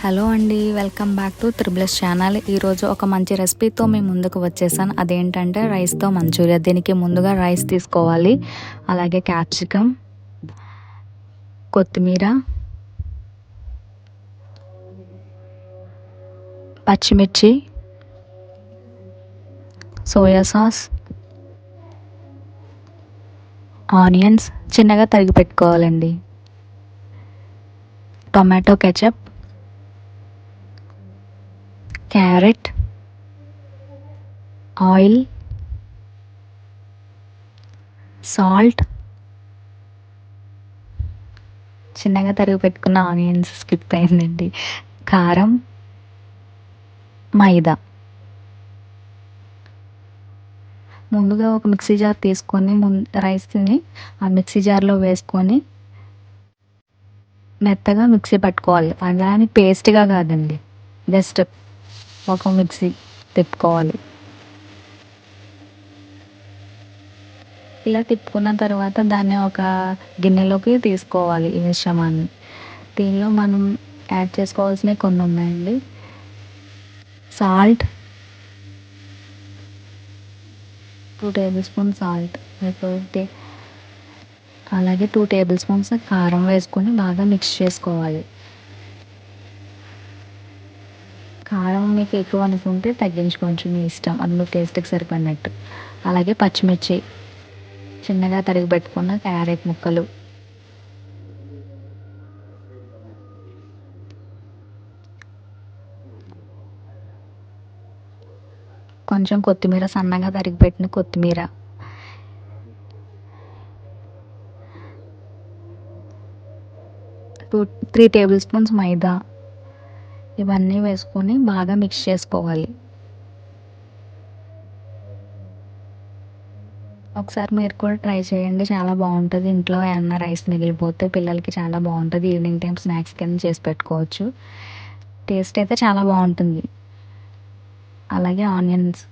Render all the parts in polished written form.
Hello అండి, welcome back to త్రిబుల్ఎస్ channel. ఈరోజు ఒక మంచి రెసిపీతో మీ ముందుకు వచ్చేసాను. అదేంటంటే రైస్తో మంచూరియా. దీనికి ముందుగా రైస్ తీసుకోవాలి, అలాగే క్యాప్సికమ్, కొత్తిమీర, పచ్చిమిర్చి, సోయా సాస్, ఆనియన్స్ చిన్నగా తరిగి పెట్టుకోవాలండి, tomato ketchup, carrot, oil, salt, చిన్నగా తరిగి పెట్టుకున్న ఆనియన్స్ స్కిప్ అయిందండి, కారం, మైదా. ముందుగా ఒక మిక్సీ జార్ తీసుకొని రైస్ని ఆ మిక్సీ జార్లో వేసుకొని మెత్తగా మిక్సీ పట్టుకోవాలి. అలానే పేస్ట్గా కాదండి, జస్ట్ ఒక మిక్సీ తిప్పుకోవాలి. ఇలా తిప్పుకున్న తర్వాత దాన్ని ఒక గిన్నెలోకి తీసుకోవాలి. ఈ మిశ్రమాన్ని దీనిలో మనం యాడ్ చేసుకోవాల్సినవి కొన్ని ఉన్నాయండి. సాల్ట్, 2 టేబుల్ స్పూన్ సాల్ట్, అలాగే 2 టేబుల్ స్పూన్స్ కారం వేసుకొని బాగా మిక్స్ చేసుకోవాలి. కారం మీకు ఎక్కువ అనుకుంటే తగ్గించుకోవచ్చు, మీ ఇష్టం, అందులో టేస్ట్కి సరిపడినట్టు. అలాగే పచ్చిమిర్చి, చిన్నగా తరిగి పెట్టుకున్న క్యారెట్ ముక్కలు, కొంచెం కొత్తిమీర, సన్నగా తరిగి పెట్టిన కొత్తిమీర, 3 టేబుల్ స్పూన్స్ మైదా, ఇవన్నీ వేసుకొని బాగా మిక్స్ చేసుకోవాలి. ఒకసారి మీరు కూడా ట్రై చేయండి, చాలా బాగుంటుంది. ఇంట్లో ఏమన్నా రైస్ మిగిలిపోతే పిల్లలకి చాలా బాగుంటుంది. ఈవినింగ్ టైం స్నాక్స్ కింద చేసి పెట్టుకోవచ్చు. టేస్ట్ అయితే చాలా బాగుంటుంది. అలాగే ఆనియన్స్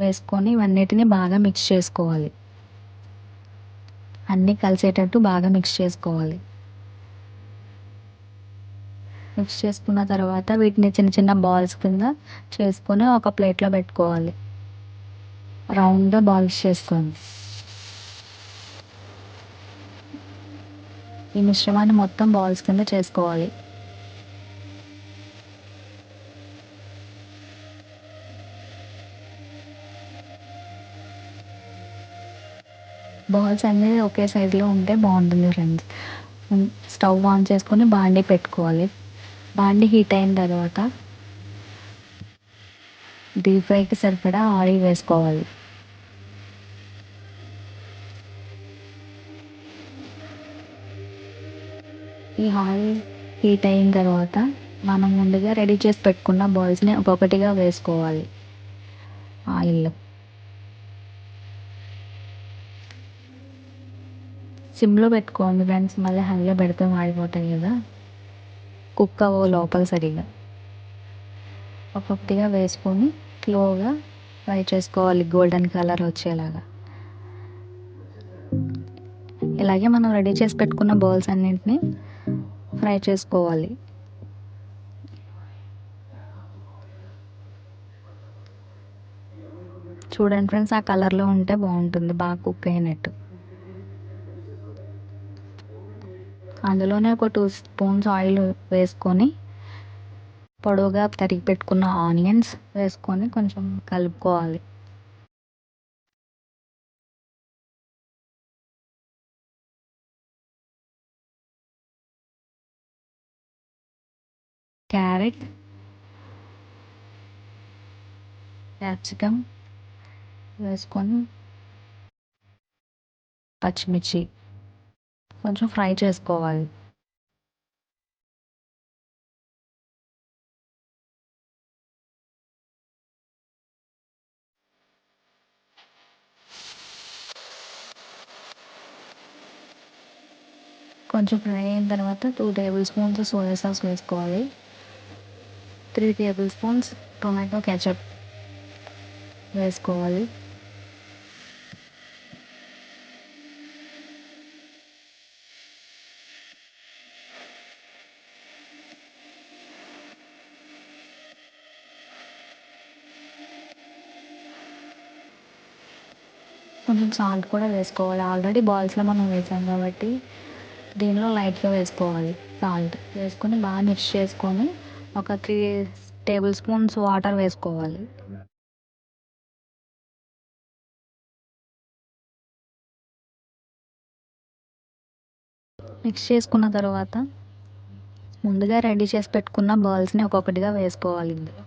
వేసుకొని ఇవన్నిటిని బాగా మిక్స్ చేసుకోవాలి. అన్నీ కలిసేటట్టు బాగా మిక్స్ చేసుకోవాలి. మిక్స్ చేసుకున్న తర్వాత వీటిని చిన్న చిన్న బాల్స్ కింద చేసుకొని ఒక ప్లేట్లో పెట్టుకోవాలి. రౌండ్గా బాల్స్ చేసుకోండి. ఈ మిశ్రమాన్ని మొత్తం బాల్స్ కింద చేసుకోవాలి. బాల్స్ అనేది ఒకే సైజులో ఉంటే బాగుంటుంది ఫ్రెండ్స్. స్టవ్ ఆన్ చేసుకొని బాండీ పెట్టుకోవాలి. బాండీ హీట్ అయిన తర్వాత డీప్ ఫ్రైకి సరిపడా ఆయిల్ వేసుకోవాలి. ఈ ఆయిల్ హీట్ అయిన తర్వాత మనం ముందుగా రెడీ చేసి పెట్టుకున్న బాల్స్ని ఒక్కొక్కటిగా వేసుకోవాలి ఆయిల్లో. సిమ్లో పెట్టుకోండి ఫ్రెండ్స్, మళ్ళీ హైలో పెడితే మాడిపోతాయి కదా, కుక్ అవ్వవు లోపల సరిగా. ఒక్కొక్కటిగా వేసుకొని స్లోగా ఫ్రై చేసుకోవాలి, గోల్డెన్ కలర్ వచ్చేలాగా. ఇలాగే మనం రెడీ చేసి పెట్టుకున్న బౌల్స్ అన్నింటినీ ఫ్రై చేసుకోవాలి. చూడండి ఫ్రెండ్స్, ఆ కలర్లో ఉంటే బాగుంటుంది, బాగా కుక్ అయినట్టు. అందులోనే ఒక 2 స్పూన్స్ ఆయిల్ వేసుకొని పొడవుగా తరిగి పెట్టుకున్న ఆనియన్స్ వేసుకొని కొంచెం కలుపుకోవాలి. క్యారెట్, క్యాప్సికమ్ వేసుకొని పచ్చిమిర్చి కొంచెం ఫ్రై చేసుకోవాలి. కొంచెం ఫ్రై అయిన తర్వాత 2 టేబుల్ స్పూన్స్ సోయా సాస్ వేసుకోవాలి. 3 టేబుల్ స్పూన్స్ టొమాటో కెచప్ వేసుకోవాలి. కొంచెం సాల్ట్ కూడా వేసుకోవాలి. ఆల్రెడీ బాల్స్‌లో మనం వేసాం కాబట్టి దీనిలో లైట్‌గా వేసుకోవాలి సాల్ట్. వేసుకొని బాగా మిక్స్ చేసుకొని ఒక 3 టేబుల్ స్పూన్స్ వాటర్ వేసుకోవాలి. మిక్స్ చేసుకున్న తర్వాత ముందుగా రెడీ చేసి పెట్టుకున్న బాల్స్‌ని ఒక్కొక్కటిగా వేసుకోవాలి ఇందులో.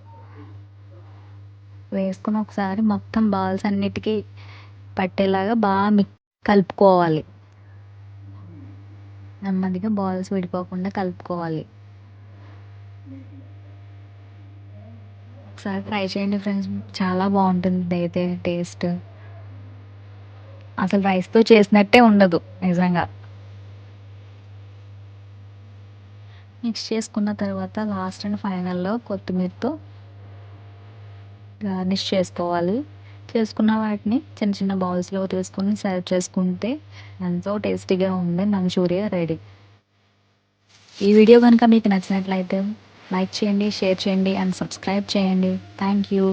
వేసుకొని ఒకసారి మొత్తం బాల్స్ అన్నిటికీ పట్టేలాగా బాగా కలుపుకోవాలి. నెమ్మదిగా బాల్స్ విడిపోకుండా కలుపుకోవాలి. ఒకసారి ట్రై చేయండి ఫ్రెండ్స్. చాలా బాగుంటుంది ఇదైతే టేస్ట్. అసలు రైస్‌తో చేసినట్టే ఉండదు నిజంగా. మిక్స్ చేసుకున్న తర్వాత లాస్ట్ అండ్ ఫైనల్‌లో కొత్తిమీరతో గార్నిష్ చేసుకోవాలి. చేసుకున్న వాటిని చిన్న చిన్న బౌల్స్‌లో తీసుకొని సర్వ్ చేసుకుంటే ఎంతో టేస్టీగా ఉండే మంచూరియా రెడీ. ఈ వీడియో కనుక మీకు నచ్చినట్లయితే లైక్ చేయండి, షేర్ చేయండి అండ్ సబ్స్క్రైబ్ చేయండి. Thank you.